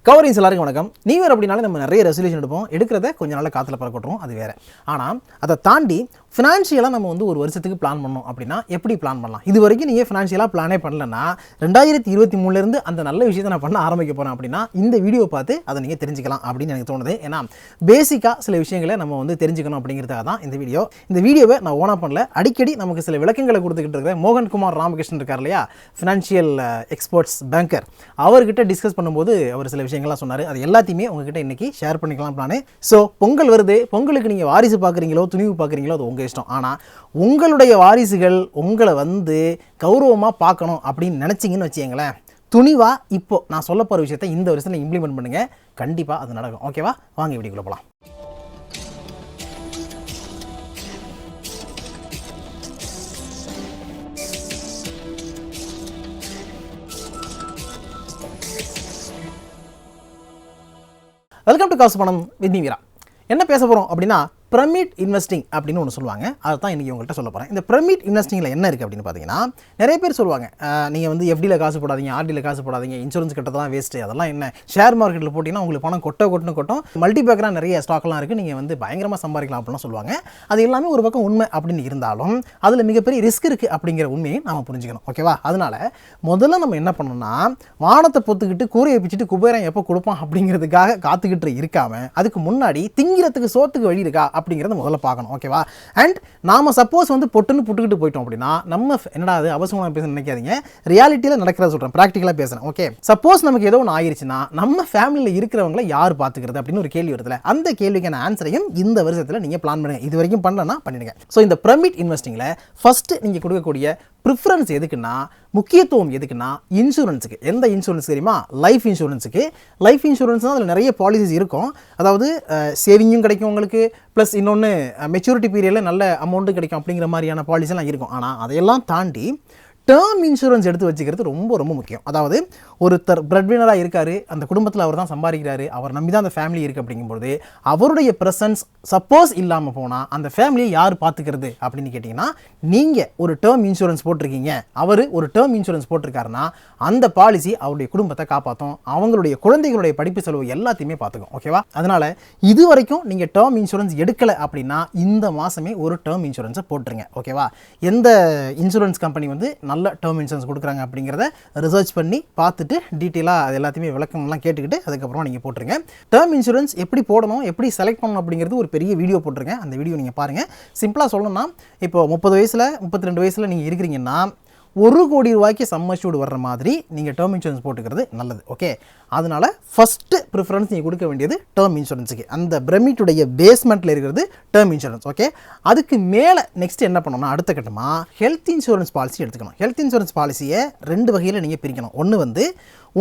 Coverings எல்லாருக்கும் வணக்கம். New year அப்படினாலே நம்ம நிறைய ரெசல்யூஷன் எடுப்போம். எடுக்கிறத கொஞ்ச நாள் காற்றுல பறக்கட்டுறோம், அது வேறு. ஆனால் அதை தாண்டி ஃபினான்ஷியலாக நம்ம வந்து ஒரு வருஷத்துக்கு பிளான் பண்ணோம் அப்படின்னா எப்படி பிளான் பண்ணலாம்? இது வரைக்கும் நீங்கள் ஃபினான்ஷியலாக பிளானே பண்ணலன்னா 2023 அந்த நல்ல விஷயத்தை நான் பண்ண ஆரம்பிக்க போகிறேன் அப்படின்னா இந்த வீடியோ பார்த்து அதை நீங்கள் தெரிஞ்சுக்கலாம் அப்படின்னு எனக்கு தோணுது. ஏன்னா பேசிக்காக சில விஷயங்களை நம்ம வந்து தெரிஞ்சுக்கணும் அப்படிங்கிறதுக்காக தான் இந்த வீடியோ. இந்த வீடியோவை நான் ஓனாக பண்ணல, அடிக்கடி நமக்கு சில விளக்கங்களை கொடுத்துக்கிட்டு இருக்கிற மோகன்குமார் ராமகிருஷ்ணன் இருக்கார் இல்லையா, ஃபினான்ஷியல் எக்ஸ்பர்ட்ஸ் பேங்கர், அவர்கிட்ட டிஸ்கஸ் பண்ணும்போது அவர் சில விஷயங்கள்லாம் சொன்னார். அது எல்லாத்தையுமே உங்ககிட்ட இன்றைக்கி ஷேர் பண்ணிக்கலாம் பிளானு. ஸோ பொங்கல் வருது, பொங்கலுக்கு நீங்கள் வாரிசு பார்க்குறீங்களோ துணிவு பார்க்குறீங்களோ அது உங்கள் இஷ்டம். ஆனால் உங்களுடைய வாரிசுகள் உங்களை வந்து கௌரவமாக பார்க்கணும் அப்படின்னு நினச்சிங்கன்னு வச்சுங்களேன், துணிவாக இப்போது நான் சொல்ல போகிற விஷயத்தை இந்த வருஷத்தில் இம்ப்ளிமெண்ட் பண்ணுங்கள், கண்டிப்பாக அது நடக்கும். ஓகேவா? வாங்க வீடியோக்குள்ளே போகலாம். வெல்கம் டு காசு பணம் வித் மீரா. என்ன பேச போகிறோம் அப்படின்னா பிரமிட் இன்வெஸ்டிங் அப்படின்னு ஒன்று சொல்லுவாங்க. அதை தான் இன்றைக்கி உங்கள்கிட்ட சொல்ல போகிறேன். இந்த பிரமிட் இன்வெஸ்டிங்கில் என்ன இருக்குது அப்படின்னு பார்த்தீங்கன்னா, நிறைய பேர் சொல்லுவாங்க நீங்கள் வந்து எஃப்டியில் காசு போடாதீங்க, ஆர்டியில் காசு போடாதீங்க, இன்சூரன்ஸ் கட்டதான் வேஸ்ட்டு, அதெல்லாம் என்ன, ஷேர் மார்க்கெட்டில் போட்டிங்கன்னா உங்களுக்கு பணம் கொட்டும், மல்டிபேக்கராக நிறைய ஸ்டாக்லாம் இருக்குது, நீங்கள் வந்து பயங்கரமாக சம்பாதிக்கலாம் அப்படிலாம் சொல்லுவாங்க. அது எல்லாமே ஒரு பக்கம் உண்மை அப்படின்னு இருந்தாலும் அதில் மிகப்பெரிய ரிஸ்க் இருக்குது அப்படிங்கிற உண்மையை நாம் புரிஞ்சுக்கணும். ஓகேவா? அதனால் முதல்ல நம்ம என்ன பண்ணணும்னா, வானத்தை பொத்துக்கிட்டு கூரையை பிச்சுட்டு குபேரன் எப்போ கொடுப்பான் அப்படிங்கிறதுக்காக காத்துக்கிட்டு இருக்காமல் அதுக்கு முன்னாடி திங்கிறதுக்கு சோத்துக்கு வழி இருக்கா அப்படிங்கிறத முதல்ல பார்க்கணும். ஓகேவா? அண்ட் நாம சப்போஸ் வந்து பொட்டுன்னு புட்டுக்கிட்டு போயிட்டோம் அப்படின்னா நம்ம என்னடா அது அவசரமாக பேச நினைக்காதீங்க, ரியாலிட்டியில் நடக்கிறத சொல்கிறேன், ப்ராக்டிக்கலாக பேசுகிறேன். ஓகே, சப்போஸ் நமக்கு ஏதோ ஒன்று ஆயிடுச்சுன்னா நம்ம ஃபேமிலியில் இருக்கிறவங்களை யார் பார்த்துக்கிறது அப்படின்னு ஒரு கேள்வி வருதுல, அந்த கேள்விக்கான ஆன்சரையும் இந்த வருஷத்தில் நீங்கள் பிளான் பண்ணுங்கள். இது வரைக்கும் பண்ணலன்னா பண்ணிடுங்க. ஸோ இந்த பிரமிட் இன்வெஸ்டிங்கில் ஃபஸ்ட்டு நீங்கள் கொடுக்கக்கூடிய ப்ரிஃபரன்ஸ் எதுக்குன்னா, முக்கியத்துவம் எதுக்குன்னா இன்சூரன்ஸுக்கு. எந்த இன்சூரன்ஸ் தெரியுமா? லைஃப் இன்சூரன்ஸுக்கு. லைஃப் இன்சூரன்ஸ் தான் அதில் நிறைய பாலிசிஸ் இருக்கும். அதாவது சேவிங்கும் கிடைக்கும் உங்களுக்கு, ப்ளஸ் இன்னொன்று மெச்சூரிட்டி பீரியடில் நல்ல அமௌண்ட்டு கிடைக்கும் அப்படிங்கிற மாதிரியான பாலிசிலாம் இருக்கும். ஆனால் அதையெல்லாம் தாண்டி டேர்ம் இன்சூரன்ஸ் எடுத்து வச்சுக்கிறது ரொம்ப ரொம்ப முக்கியம். அதாவது ஒருத்தர் பிரெட்வினராக இருக்கார், அந்த குடும்பத்தில் அவர் தான் சம்பாதிக்கிறாரு, அவர் நம்பி தான் அந்த ஃபேமிலி இருக்குது அப்படிங்கும்போது அவருடைய ப்ரெசன்ஸ் சப்போஸ் இல்லாமல் போனால் அந்த ஃபேமிலியை யார் பார்த்துக்கிறது அப்படின்னு கேட்டிங்கன்னா, நீங்கள் ஒரு டேர்ம் இன்சூரன்ஸ் போட்டிருக்கீங்க, அவர் ஒரு டேர்ம் இன்சூரன்ஸ் போட்டிருக்காருன்னா அந்த பாலிசி அவருடைய குடும்பத்தை காப்பாற்றும், அவங்களுடைய குழந்தைகளுடைய படிப்பு செலவு எல்லாத்தையுமே பார்த்துக்கும். ஓகேவா? அதனால் இது வரைக்கும் நீங்கள் டேர்ம் இன்சூரன்ஸ் எடுக்கலை அப்படின்னா இந்த மாதமே ஒரு டேர்ம் இன்சூரன்ஸை போட்டுருங்க. ஓகேவா? எந்த இன்சூரன்ஸ் கம்பெனி வந்து நல்ல டேர்ம் இன்சூரன்ஸ் கொடுக்குறாங்க அப்படிங்கிறத ரிசர்ச் பண்ணி பார்த்துட்டு டீட்டெயிலாக அது எல்லாத்தையுமே விளக்கம்லாம் கேட்டுக்கிட்டு அதுக்கப்புறமா நீங்கள் போட்டுருங்க. டேர்ம் இன்சூரன்ஸ் எப்படி போடணும், எப்படி செலக்ட் பண்ணணும் அப்படிங்கிறது ஒரு பெரிய வீடியோ போட்டிருக்கேன், அந்த வீடியோ நீங்கள் பாருங்கள். சிம்பிளாக சொல்லணும்னா, இப்போ 30 வயசில் 32 வயசில் நீங்கள் இருக்கிறீங்கன்னா 1 கோடி ரூபாய்க்கு சம் அஷ்யூர்டு வர்ற மாதிரி நீங்கள் டேர்ம் இன்சூரன்ஸ் போட்டுக்கிறது நல்லது. ஓகே, அதனால் ஃபஸ்ட்டு ப்ரிஃபரன்ஸ் நீங்கள் கொடுக்க வேண்டியது டேர்ம் இன்சூரன்ஸுக்கு. அந்த பிரமிட்டுடைய பேஸ்மெண்ட்டில் இருக்கிறது டேர்ம் இன்சூரன்ஸ். ஓகே, அதுக்கு மேலே நெக்ஸ்ட் என்ன பண்ணணும்னா, அடுத்த கட்டமாக ஹெல்த் இன்சூரன்ஸ் பாலிசி எடுத்துக்கணும். ஹெல்த் இன்சூரன்ஸ் பாலிசியை 2 வகையில் நீங்கள் பிரிக்கணும். ஒன்று வந்து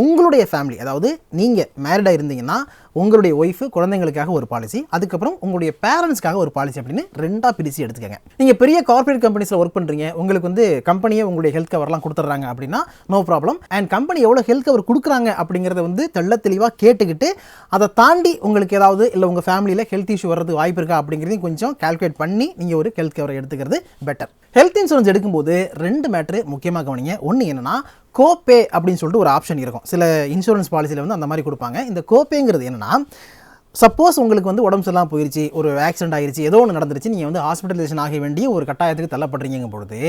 உங்களுடைய ஃபேமிலி, அதாவது நீங்கள் மேரிடாக இருந்தீங்கன்னா உங்களுடைய ஒய்ஃபு குழந்தைங்களுக்காக ஒரு பாலிசி, அதுக்கப்புறம் உங்களுடைய பேரண்ட்ஸ்க்காக ஒரு பாலிசி அப்படின்னு 2ஆக பிரித்து எடுத்துக்கங்க. நீங்கள் பெரிய கார்ப்பரேட் கம்பெனிஸில் ஒர்க் பண்ணுறீங்க, உங்களுக்கு வந்து கம்பெனியே உங்களுடைய ஹெல்த் கவர்லாம் கொடுத்துட்றாங்க அப்படின்னா நோ ப்ராப்ளம். அண்ட் கம்பெனி எவ்வளோ ஹெல்த் கவர் கொடுக்குறாங்க அப்படிங்கிறத வந்து தெளிவாக கேட்டுக்கிட்டு அதை தாண்டி உங்களுக்கு ஏதாவது இல்லை உங்கள் ஃபேமிலியில் ஹெல்த் இஷ்யூ வர்றது வாய்ப்பு இருக்கா அப்படிங்கிறதையும் கொஞ்சம் கால்குலேட் பண்ணி நீங்கள் ஒரு ஹெல்த் கவரை எடுத்துக்கிறது பெட்டர். ஹெல்த் இன்சூரன்ஸ் எடுக்கும்போது 2 மேட்ரு முக்கியமாக கவனிங்க. ஒன்று என்னென்னா, கோபே அப்படின்னு சொல்லிட்டு ஒரு ஆப்ஷன் இருக்கும். சில இன்சூரன்ஸ் பாலிசியில் வந்து அந்த மாதிரி கொடுப்பாங்க. இந்த கோபேங்கிறது என்னென்னா, சப்போஸ் உங்களுக்கு வந்து உடம்பு சரியில்லாமல் போயிடுச்சு, ஒரு ஆக்சிடென்ட் ஆகிடுச்சு, ஏதோ ஒன்று நடந்துருச்சு, நீங்கள் வந்து ஹாஸ்பிட்டலைசேஷன் ஆக வேண்டிய ஒரு கட்டாயத்துக்கு தள்ளப்படுறீங்க பொழுது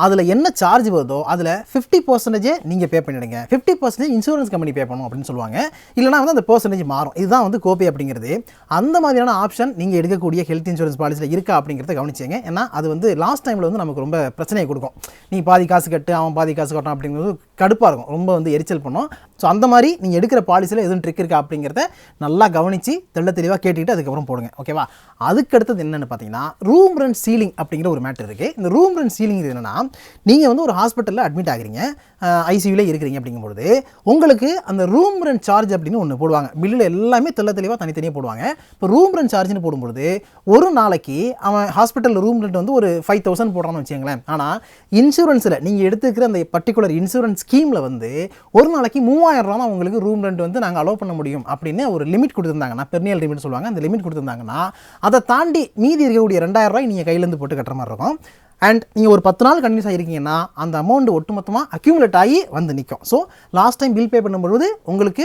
அதில் என்ன சார்ஜ் வருதோ அதில் 50% நீங்கள் பே பண்ணிவிடுங்க, 50% இன்சூரன்ஸ் கம்பெனி பே பண்ணணும் அப்படின்னு சொல்லுவாங்க. இல்லைனா வந்து அந்த பெர்சன்டேஜ் மாறும். இதுதான் வந்து கோபே அப்படிங்கிறது. அந்த மாதிரியான ஆப்ஷன் நீங்கள் எடுக்கக்கூடிய ஹெல்த் இன்சூரன்ஸ் பாலிசியில் இருக்கா அப்படிங்கிறத கவனிச்சிங்க. ஏன்னா அது வந்து லாஸ்ட் டைமில் வந்து நமக்கு ரொம்ப பிரச்சனையை கொடுக்கும். நீ பாதி காசு கட்டு, அவன் பாதி காசு கட்டணும் அப்படிங்கிறது கடுப்பாக இருக்கும், ரொம்ப வந்து எரிச்சல் பண்ணும். ஸோ அந்த மாதிரி நீங்கள் எடுக்கிற பாலிசியில் எதுவும் ட்ரிக் இருக்கா அப்படிங்கிறத நல்லா கவனித்து தெளிவாக கேட்டுக்கிட்டு அதுக்கப்புறம் போடுங்க. ஓகேவா? அதுக்கடுத்தது என்னென்னு பார்த்தீங்கன்னா, ரூம் ரெண்ட் சீலிங் அப்படிங்கிற ஒரு மேட்டர் இருக்குது. இந்த ரூம் ரெண்ட் சீலிங் என்னென்னா, நீங்கள் வந்து ஒரு ஹாஸ்பிட்டலில் அட்மிட் ஆகிறீங்க, ஐசியூவில் இருக்கிறீங்க அப்படிங்கும்போது உங்களுக்கு அந்த ரூம் ரெண்ட் சார்ஜ் அப்படின்னு ஒன்று போடுவாங்க. பில்லில் எல்லாமே தெளிவாக தனித்தனியாக போடுவாங்க. இப்போ ரூம் ரெண்ட் சார்ஜ்னு போடும்போது ஒரு நாளைக்கு அவன் ஹாஸ்பிட்டலில் ரூம் ரெண்ட் வந்து ஒரு 5000 போடுறான்னு வச்சுங்களேன். ஆனால் இன்சூரன்ஸில் நீங்கள் எடுத்துக்கிற அந்த பர்டிகுலர் இன்சூரன்ஸ் ஸ்கீமில் வந்து ஒரு நாளைக்கு 3000 ரூபா தான் உங்களுக்கு ரூம் ரெண்ட் வந்து நாங்கள் அலோவ் பண்ண முடியும் அப்படின்னு ஒரு லிமிட் கொடுத்துருந்தாங்கன்னா, பெர்னியல் லிமிட் சொல்லுவாங்க, அந்த லிமிட் கொடுத்துருந்தாங்கன்னா அதை தாண்டி மீதி இருக்கக்கூடிய 2000 ரூபாய் நீங்கள் கையிலேருந்து போட்டு கட்டுற மாதிரி இருக்கும். அண்ட் நீங்கள் ஒரு 10 நாள் கண்டினியூஸாக இருக்கீங்கன்னா அந்த அமௌண்ட் ஒட்டுமொத்தமாக அக்யூமுலேட் ஆகி வந்து நிற்கும். So last time bill pay பண்ணும்பொழுது உங்களுக்கு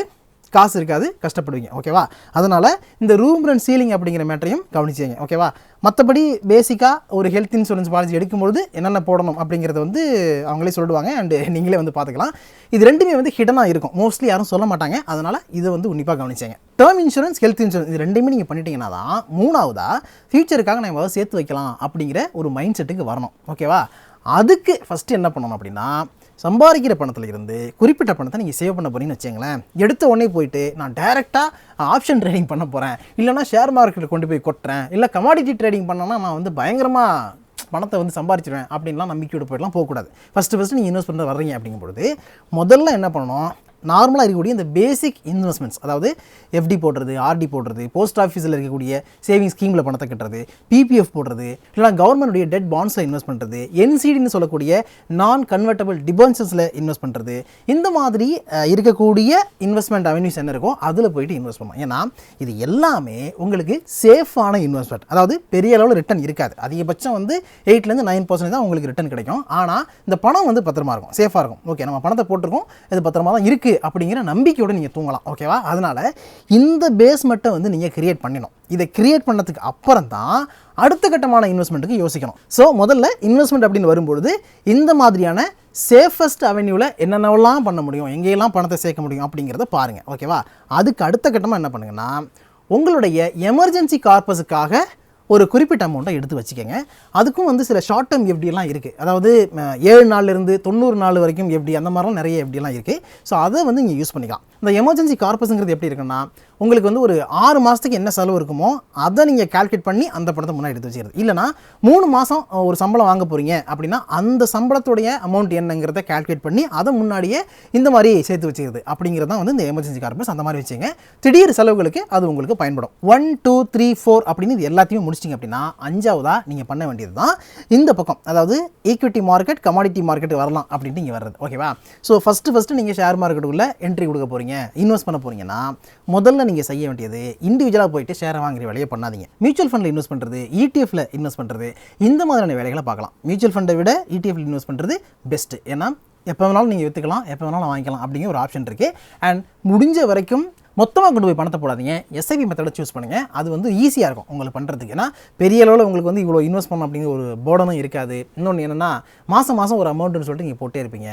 காசு இருக்காது, கஷ்டப்படுவீங்க. ஓகேவா? அதனால் இந்த ரூம் ரெண்ட் சீலிங் அப்படிங்கிற மேட்டரையும் கவனிச்சிங்க. ஓகேவா? மற்றபடி பேசிக்காக ஒரு ஹெல்த் இன்சூரன்ஸ் பாலிசி எடுக்கும்பொழுது என்னென்ன போடணும் அப்படிங்கிறத வந்து அவங்களே சொல்லிடுவாங்க. அண்டு நீங்களே வந்து பார்த்துக்கலாம். இது ரெண்டுமே வந்து ஹிடனாக இருக்கும், மோஸ்ட்லி யாரும் சொல்ல மாட்டாங்க. அதனால் இதை வந்து உன்னிப்பாக கவனிச்சிங்க. டேர்ம் இன்சூரன்ஸ், ஹெல்த் இன்சூரன்ஸ் இது ரெண்டுமே நீங்கள் பண்ணிட்டீங்கன்னா தான் மூணாவதாக ஃபியூச்சருக்காக நம்ம ஏதாவது சேர்த்து வைக்கலாம் அப்படிங்கிற ஒரு மைண்ட் செட்டுக்கு வரணும். ஓகேவா? அதுக்கு ஃபஸ்ட்டு என்ன பண்ணணும் அப்படின்னா, சம்பாதிக்கிற பணத்தில் இருந்து குறிப்பிட்ட பணத்தை நீங்கள் சேவ் பண்ண போகிறீங்கன்னு வச்சுங்களேன். எடுத்த உடனே போயிட்டு நான் டைரெக்டாக ஆப்ஷன் ட்ரேடிங் பண்ண போகிறேன், இல்லைனா ஷேர் மார்க்கெட்டில் கொண்டு போய் கொட்டுறேன், இல்லை கமாடிட்டி ட்ரேடிங் பண்ணோன்னா நான் வந்து பயங்கரமாக பணத்தை வந்து சம்பாதிச்சிடுவேன் அப்படின்லாம் நம்பிக்கையோடு போய்டலாம் போகக்கூடாது. ஃபஸ்ட்டு நீங்கள் இன்வெஸ்ட் பண்ண வர்றீங்க அப்படிங்கும்பொழுது முதல்ல என்ன பண்ணணும், நார்மலாக இருக்கக்கூடிய இந்த பேசிக் இன்வெஸ்ட்மெண்ட்ஸ், அதாவது எஃப்டி போடுறது, ஆர்டி போடுறது, போஸ்ட் ஆஃபீஸில் இருக்கக்கூடிய சேவிங் ஸ்கீமில் பணத்தை கட்டுறது, பிபிஎஃப் போடுறது, இல்லைனா கவர்மெண்ட்டுடைய டெட் பாண்ட்ஸில் இன்வெஸ்ட் பண்ணுறது, என்சிடின்னு சொல்லக்கூடிய நான் கன்வெர்ட்டபிள் டிபென்ச்சர்ஸில் இன்வெஸ்ட் பண்ணுறது, இந்த மாதிரி இருக்கக்கூடிய இன்வெஸ்ட்மெண்ட் அவென்யூஸ் என்ன இருக்கோ அதில் போய்ட்டு இன்வெஸ்ட் பண்ணலாம். ஏன்னா இது எல்லாமே உங்களுக்கு சேஃபான இன்வெஸ்ட்மெண்ட். அதாவது பெரிய அளவில் ரிட்டர்ன் இருக்காது, அதிகபட்சம் வந்து 8லேருந்து 9% தான் உங்களுக்கு ரிட்டர்ன் கிடைக்கும். ஆனால் இந்த பணம் வந்து பத்திரமா இருக்கும், சேஃபாக இருக்கும். ஓகே, நம்ம பணத்தை போட்டிருக்கோம், இது பத்திரமா தான் இருக்குது அப்படிங்கிற நம்பிக்கையோடு நீங்கள் தூங்கலாம். ஓகேவா? அதனால் இந்த பேஸ்மெண்ட்டை வந்து நீங்கள் கிரியேட் பண்ணணும். இதை கிரியேட் பண்ணதுக்கு அப்புறம் தான் அடுத்த கட்டமான இன்வெஸ்ட்மெண்ட்டுக்கு யோசிக்கணும். ஸோ முதல்ல இன்வெஸ்ட்மெண்ட் அப்படின்னு வரும்பொழுது இந்த மாதிரியான சேஃபஸ்ட் அவென்யூவில் என்னென்னலாம் பண்ண முடியும், எங்கேயெல்லாம் பணத்தை சேர்க்க முடியும் அப்படிங்கிறத பாருங்கள். ஓகேவா? அதுக்கு அடுத்த கட்டமாக என்ன பண்ணுங்கன்னா, உங்களுடைய எமர்ஜென்சி கார்பஸுக்காக ஒரு குறிப்பிட்ட அமௌண்ட்டை எடுத்து வச்சுக்கோங்க. அதுக்கும் வந்து சில ஷார்ட் டேர்ம் எஃப்டியெல்லாம் இருக்குது. அதாவது 7 நாள்லேருந்து 90 நாள் வரைக்கும் எஃப்டி, அந்த மாதிரிலாம் நிறைய எஃப்டியெல்லாம் இருக்குது. ஸோ அதை வந்து நீங்கள் யூஸ் பண்ணிக்கலாம். இந்த எமர்ஜென்சி கார்பஸுங்கிறது எப்படி இருக்குன்னா, உங்களுக்கு வந்து ஒரு 6 மாதத்துக்கு என்ன செலவு இருக்குமோ அதை நீங்கள் கால்குலேட் பண்ணி அந்த பணத்தை முன்னாடி எடுத்து வச்சுக்கிறது. இல்லைனா 3 மாதம் ஒரு சம்பளம் வாங்க போகிறீங்க அப்படின்னா அந்த சம்பளத்துடைய அமௌண்ட் என்னங்கிறத கால்குலேட் பண்ணி அதை முன்னாடியே இந்த மாதிரி சேர்த்து வச்சுக்கிறது அப்படிங்கிறது தான் வந்து இந்த எமர்ஜென்சி கார்பஸ். அந்த மாதிரி வச்சுங்க. திடீர் செலவுகளுக்கு அது உங்களுக்கு பயன்படும். 1, 2, 3, 4 அப்படின்னு இது எல்லாத்தையும் முடிச்சிங்க அப்படின்னா 5ஆவதாக நீங்கள் பண்ண வேண்டியது தான் இந்த பக்கம், அதாவது ஈக்விட்டி மார்க்கெட், கமாடிட்டி மார்க்கெட் வரலாம் அப்படின்ட்டு இங்கே வர்றது. ஓகேவா? ஸோ ஃபஸ்ட்டு நீங்கள் ஷேர் மார்க்கெட்டுக்குள்ளே என்ட்ரி கொடுக்க போகிறீங்க, இன்வெஸ்ட் பண்ண போகிறீங்கன்னா முதல்ல நீங்கள் செய்ய வேண்டியது இண்டிவிஜுவலாக போயிட்டு ஷேரை வாங்குற வேலையை பண்ணாதீங்க. மியூச்சுவல் ஃபண்டில் இன்வெஸ்ட் பண்ணுறது, இடிஎஃப்ல இன்வெஸ்ட் பண்ணுறது, இந்த மாதிரியான வேலைகளை பார்க்கலாம். மியூச்சுவல் ஃபண்டை விட இடிஎஃப்ல இன்வெஸ்ட் பண்ணுறது பெஸ்ட்டு. ஏன்னா எப்போ வேணாலும் நீங்கள் விற்றுக்கலாம், எப்போ வேணாலும் வாங்கிக்கலாம் அப்படிங்கிற ஒரு ஆப்ஷன் இருக்குது. அண்ட் முடிஞ்ச வரைக்கும் மொத்தமாக கொண்டு போய் பணத்தை போடாதீங்க, எஸ்ஐபி மெத்தடை சூஸ் பண்ணுங்கள். அது வந்து ஈஸியாக இருக்கும் உங்களுக்கு பண்ணுறதுக்கு. ஏன்னா பெரிய அளவில் உங்களுக்கு வந்து இவ்வளோ இன்வெஸ்ட் பண்ணணும் அப்படிங்கிற ஒரு போர்டனும் இருக்காது. இன்னொன்று என்னென்னா மாதம் ஒரு அமௌண்ட்டுன்னு சொல்லிட்டு நீங்கள் போட்டே இருப்பீங்க.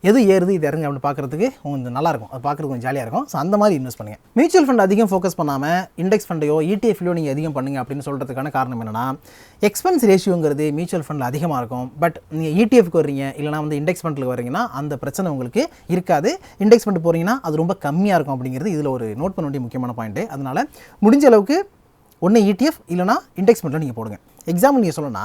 எது ஏறுது இது இறங்கு அப்படி பார்க்குறதுக்கு கொஞ்சம் நல்லாயிருக்கும், அது பார்க்குறதுக்கு கொஞ்சம் ஜாலியாக இருக்கும். ஸோ அந்த மாதிரி இன்வெஸ்ட் பண்ணுங்கள். மியூச்சுவல் ஃபண்ட் அதிகம் ஃபோக்கஸ் பண்ணாமல் இண்டெக்ஸ் ஃபண்டையோ இடிஎஃப்லையோ நீங்கள் அதிகம் பண்ணுங்க அப்படின்னு சொல்கிறதுக்கான காரணம் என்னென்னா, எக்ஸ்பென்ஸ் ரேஷியோங்கிறது மியூச்சுவல் ஃபண்டில் அதிகமாக இருக்கும். பட் நீங்கள் இடிஎஃப்க்கு வர்றீங்க, இல்லைனா வந்து இண்டெக்ஸ் ஃபண்டில் வரீங்கன்னா அந்த பிரச்சனை உங்களுக்கு இருக்காது. இண்டெக்ஸ் ஃபண்ட் போகிறீங்கன்னா அது ரொம்ப கம்மியாக இருக்கும் அப்படிங்கிறது இதில் ஒரு நோட் பண்ண வேண்டிய முக்கியமான பாயிண்ட்டு. அதனால் முடிஞ்ச அளவுக்கு ஒன்று இடிஎஃப் இல்லைனா இண்டெக்ஸ் ஃபண்டில் நீங்கள் போடுங்க. எக்ஸாம்பிள் நீங்கள் சொல்லணும்னா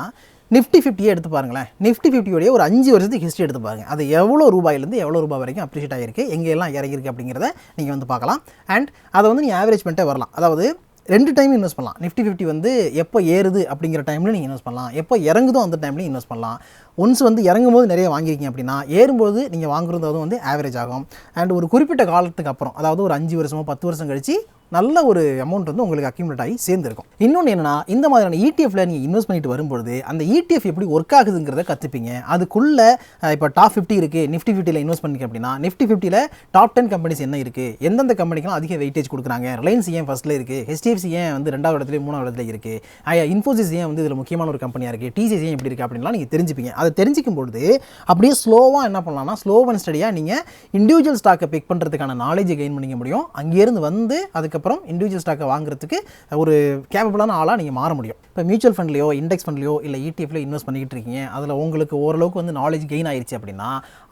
நிஃப்டி 50 எடுத்து பாருங்களேன். நிஃப்டி 50 ஒரு 5 வருஷத்துக்கு ஹிஸ்ட்ரி எடுத்து பாருங்கள். அது எவ்வளோ ரூபாயிலேருந்து எவ்வளோ ரூபாய் வரைக்கும் அப்ரிஷியேட் ஆகிருக்கு, எங்கெல்லாம் இறங்கியிருக்கு அப்படிங்கிறத நீங்கள் வந்து பார்க்கலாம். அண்ட் அதை வந்து நீங்கள் ஆவரேஜ் பண்ணிட்டே வரலாம். அதாவது 2 டைம் இன்வெஸ்ட் பண்ணலாம். நிஃப்டி 50 வந்து எப்போ ஏறுது அப்படிங்கிற டைமில் நீங்கள் இன்வெஸ்ட் பண்ணலாம், எப்போ இறங்குதோ அந்த டைம்லையும் இன்வெஸ்ட் பண்ணலாம். ஒன்ஸ் வந்து இறங்கும்போது நிறைய வாங்கியிருக்கீங்க அப்படின்னா ஏறும்போது நீங்கள் வாங்குறது வந்து ஆவரேஜ் ஆகும். அண்ட் ஒரு குறிப்பிட்ட காலத்துக்கு அப்புறம், அதாவது ஒரு 5 வருஷமோ 10 வருஷம் கழிச்சு நல்ல ஒரு அமௌண்ட் வந்து உங்களுக்கு அக்யூமுலேட் ஆகி சேர்ந்துருக்கும். இன்னொன்று என்னன்னா, இந்த மாதிரியான இடிஎஃப்ல நீங்கள் இன்வெஸ்ட் பண்ணிட்டு வரும்பொழுது அந்த இடிஎஃப் எப்படி ஒர்க் ஆகுதுங்கிறத கற்றுப்பீங்க. அதுக்குள்ளே இப்போ டாப் 50 இருக்குது, நிஃப்டி 50ல் இன்வெஸ்ட் பண்ணிக்க அப்படின்னா நிஃப்டி 50ல் டாப் 10 கம்பெனிஸ் என்ன இருக்குது, எந்தெந்த கம்பெனிக்கெலாம் அதிக வெயிட்டேஜ் கொடுக்குறாங்க, ரிலையன்ஸ் ஏன் ஃபஸ்ட்டில் இருக்குது, HDFC ஏன் வந்து 2வது இடத்துல 3வது இடத்துல இருக்குது, இன்ஃபோசிஸ் ஏன் வந்து இதில் முக்கியமான ஒரு கம்பெனியாக இருக்குது, டிசிஎஸ் ஏன் எப்படி இருக்குது அப்படின்லாம் நீங்கள் தெரிஞ்சுப்பீங்க. அதை தெரிஞ்சிக்கும் பொழுது அப்படியே ஸ்லோவாக என்ன பண்ணலாம்னா, ஸ்லோ அண்ட் ஸ்டடியாக நீங்கள் இண்டிவிஜுவல் ஸ்டாக்கை பிக் பண்ணுறதுக்கான நாலேஜை கெயின் பண்ணிக்க முடியும். அங்கேருந்து வந்து அதுக்கப்புறம் இண்டிவிஜுவல் ஸ்டாக்கை வாங்குறதுக்கு ஒரு கேப்பபிளான ஆளாக நீங்கள் மாற முடியும். இப்போ மியூச்சுவல் ஃபண்ட்லையோ இண்டெக்ஸ் ஃபண்ட்லையோ இல்லை இடிஎஃப்ல இன்வெஸ்ட் பண்ணிக்கிட்டு இருக்கீங்க, அதில் உங்களுக்கு ஓரளவுக்கு வந்து நாலேஜ் கெயின் ஆயிடுச்சு அப்படின்னா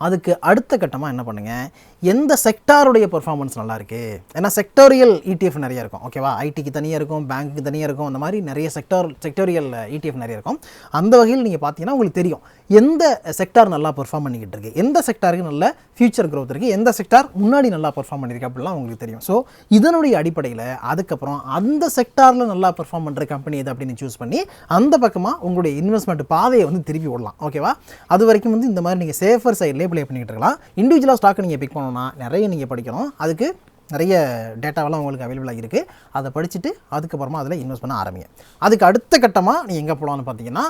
அதுக்கு அடுத்த கட்டமாக என்ன பண்ணுங்கள், எந்த செக்டாருடைய பெர்ஃபார்மன்ஸ் நல்லா இருக்குது. ஏன்னா செக்டோரியல் இடிஎஃப் நிறைய இருக்கும். ஓகேவா? ஐடிக்கு தனியாக இருக்கும், பேங்க்குக்கு தனியாக இருக்கும், அந்த மாதிரி நிறைய செக்டோரியல் இடிஎஃப் நிறைய இருக்கும். அந்த வகையில் நீங்கள் பார்த்தீங்கன்னா உங்களுக்கு தெரியும் எந்த செக்டார் நல்லா பெர்ஃபார்ம் பண்ணிக்கிட்டு இருக்குது, எந்த செக்டாருக்கு நல்ல ஃபியூச்சர் க்ரோத் இருக்குது, எந்த செக்டார் முன்னாடி நல்லா பெர்ஃபார்ம் பண்ணியிருக்கு அப்படிலாம் உங்களுக்கு தெரியும். ஸோ இதனுடைய அடிப்படையில் அதுக்கப்புறம் அந்த செக்டாரில் நல்லா பெர்ஃபார்ம் பண்ணுற கம்பெனி எது அப்படின்னு சூஸ் பண்ணி அந்த பக்கமாக உங்களுடைய இன்வெஸ்ட்மெண்ட் பாதையை வந்து திருப்பி விடலாம். ஓகேவா? அது வரைக்கும் வந்து இந்த மாதிரி நீங்கள் சேஃபர் சைட்லேயே ப்ளே பண்ணிக்கிட்டு இருக்கலாம். இண்டிவிஜுவலாக ஸ்டாக்கை நீங்கள் பிக் பண்ணணும்னா நிறைய நீங்கள் படிக்கணும். அதுக்கு நிறைய டேட்டாவெல்லாம் உங்களுக்கு அவைலபிளாக இருக்குது. அதை படிச்சுட்டு அதுக்கப்புறமா அதில் இன்வெஸ்ட் பண்ண ஆரம்பிங்க. அதுக்கு அடுத்த கட்டமாக நீங்கள் எங்கே போகலான்னு பார்த்தீங்கன்னா,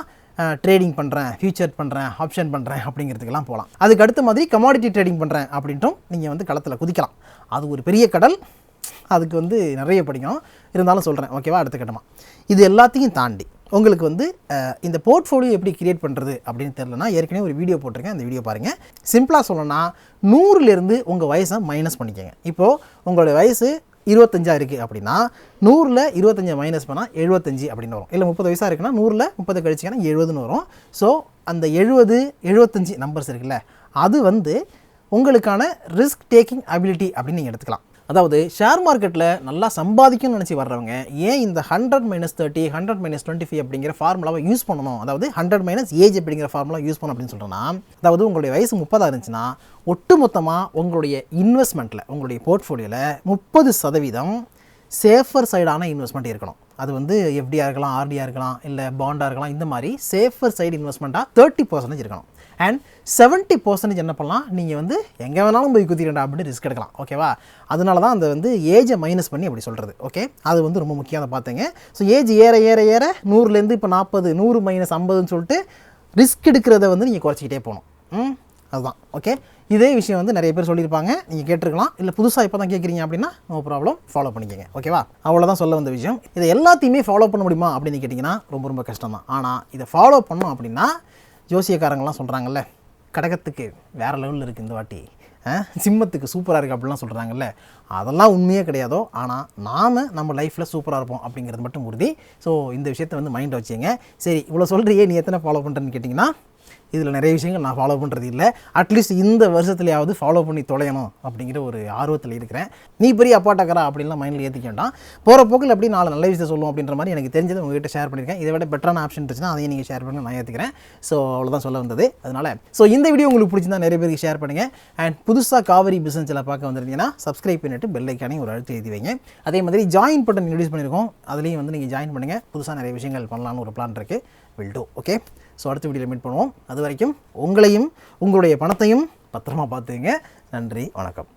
ட்ரேடிங் பண்ணுறேன், ஃபியூச்சர் பண்ணுறேன், ஆப்ஷன் பண்ணுறேன் அப்படிங்கிறதுக்கெல்லாம் போகலாம். அதுக்கு அடுத்த மாதிரி கமாடிட்டி ட்ரேடிங் பண்ணுறேன் அப்படின்ட்டும் நீங்கள் வந்து களத்தில் குதிக்கலாம். அது ஒரு பெரிய கடல். அதுக்கு வந்து நிறைய படிக்கணும். இருந்தாலும் சொல்கிறேன், ஓகேவா? அடுத்த கட்டமாக இது எல்லாத்தையும் தாண்டி உங்களுக்கு வந்து இந்த போர்ட்ஃபோலியோ எப்படி கிரியேட் பண்ணுறது அப்படின்னு தெரியலனா, ஏற்கனவே ஒரு வீடியோ போட்டிருக்கேன், அந்த வீடியோ பாருங்கள். சிம்பிளாக சொல்லணும்னா 100லேருந்து உங்கள் வயசை மைனஸ் பண்ணிக்கோங்க. இப்போது உங்களுடைய வயசு 25 இருக்குது அப்படின்னா 100ல் 25 மைனஸ் பண்ணால் 75 அப்படின்னு வரும். இல்லை 30 வயசாக இருக்குன்னா 100ல் 30 கழிச்சிங்கன்னா 70ன்னு வரும். ஸோ அந்த 70, 75 நம்பர்ஸ் இருக்குல்ல, அது வந்து உங்களுக்கான ரிஸ்க் டேக்கிங் அபிலிட்டி அப்படின்னு நீங்கள் எடுத்துக்கலாம். அதாவது ஷேர் மார்க்கெட்டில் நல்லா சம்பாதிக்கணும்னு நினச்சி வர்றவங்க ஏன் இந்த 100 - 30, 100 - 25 அப்படிங்கிற ஃபார்முலாவை யூஸ் பண்ணணும், அதாவது 100 - ஏஜ் அப்படிங்கிற ஃபார்முலா யூஸ் பண்ணணும் அப்படின்னு சொல்கிறேன்னா, அதாவது உங்களுடைய வயசு 30 இருந்துச்சுன்னா ஒட்டு மொத்தமாக உங்களுடைய இன்வெஸ்ட்மெண்ட்டில், உங்களுடைய போர்ட்ஃபோலியோவில் 30% சேஃபர் சைடான இன்வெஸ்ட்மெண்ட் இருக்கணும். அது வந்து எஃப்டியாக இருக்கலாம், ஆர்டியாக இருக்கலாம், இல்லை பாண்டாக இருக்கலாம். இந்த மாதிரி சேஃபர் சைடு இன்வெஸ்ட்மெண்ட்டாக 30% இருக்கணும். அண்ட் 70% என்ன பண்ணலாம், நீங்கள் வந்து எங்கே வேணாலும் போய் குத்திரண்டா அப்படின்னு ரிஸ்க் எடுக்கலாம். ஓகேவா? அதனால தான் அந்த வந்து ஏஜை மைனஸ் பண்ணி அப்படி சொல்கிறது. ஓகே, அது வந்து ரொம்ப முக்கியம். அதை பார்த்துங்க. ஸோ ஏஜ் ஏற ஏற ஏற 100லேருந்து இப்போ 40, 100 - 50ன்னு சொல்லிட்டு ரிஸ்க் எடுக்கிறத வந்து நீங்கள் குறைச்சிக்கிட்டே போகணும். அதுதான். ஓகே, இதே விஷயம் வந்து நிறைய பேர் சொல்லியிருப்பாங்க, நீங்கள் கேட்டிருக்கலாம். இல்லை புதுசாக இப்போ தான் கேட்குறீங்க அப்படின்னா நோ ப்ராப்ளம், ஃபாலோ பண்ணிக்கங்க. ஓகேவா? அவ்வளோதான் சொல்ல வந்த விஷயம். இதை எல்லாத்தையுமே ஃபாலோ பண்ண முடியுமா அப்படின்னு கேட்டிங்கன்னா ரொம்ப ரொம்ப கஷ்டம் தான். ஆனால் இதை ஃபாலோ பண்ணோம் அப்படின்னா, ஜோசியக்காரங்களாம் சொல்கிறாங்கல்ல, கடகத்துக்கு வேறு லெவலில் இருக்குது இந்த வாட்டி, சிம்மத்துக்கு சூப்பராக இருக்குது அப்படிலாம் சொல்கிறாங்கல்ல, அதெல்லாம் உண்மையே கிடையாதோ. ஆனால் நாம் நம்ம லைஃப்பில் சூப்பராக இருப்போம் அப்படிங்கிறது மட்டும் உறுதி. ஸோ இந்த விஷயத்தை வந்து மைண்டில் வச்சுங்க. சரி, இவ்வளோ சொல்கிறியே, நீ எத்தனை ஃபாலோ பண்ணுறேன்னு கேட்டிங்கன்னா, இதில் நிறைய விஷயங்கள் நான் ஃபாலோ பண்ணுறது இல்லை. அட்லீஸ்ட் இந்த வருஷத்துலையாவது ஃபாலோ பண்ணி தொலையணும் அப்படிங்கிற ஒரு ஆர்வத்தில் இருக்கிறேன். நீ பெரிய அப்பாட்டக்கரா அப்படின்லாம் மைண்டில் ஏற்றிக்க வேண்டாம். போகிற போக்கில் எப்படி 4 நல்ல விஷயத்தை சொல்லுவோம் அப்படின்ற மாதிரி எனக்கு தெரிஞ்சதை உங்கள்கிட்ட ஷேர் பண்ணியிருக்கேன். இதை விட பெட்டரான ஆப்ஷன் இருந்துச்சுன்னா அதையும் நீங்கள் ஷேர் பண்ணுங்க, நான் ஏற்றுக்கிறேன். ஸோ அவ்வளோதான் சொல்ல வந்தது. அதனால் இந்த வீடியோ உங்களுக்கு பிடிச்சிருந்தா நிறைய பேருக்கு ஷேர் பண்ணுங்கள். அண்ட் புதுசாக காவிரி பிஸ்னஸில் பார்க்க வந்துருந்தீங்கன்னா சப்ஸ்கிரைப் பண்ணிவிட்டு பெல் ஐக்கானையும் ஒரு அழுத்தி எழுதி வைங்க. அதே மாதிரி ஜாயின் பட்டன் இன்ட்ரடியூஸ் பண்ணியிருக்கோம், அதுலேயும் வந்து நீங்கள் ஜாயின் பண்ணுங்கள். புதுசாக நிறைய விஷயங்கள் பண்ணலான்னு ஒரு பிளான் இருக்குது. Will do. ஓகே, ஸோ அடுத்த வீடியோவில் மீட் பண்ணுவோம். அது வரைக்கும் உங்களையும் உங்களுடைய பணத்தையும் பத்திரமா பார்த்துங்க. நன்றி, வணக்கம்.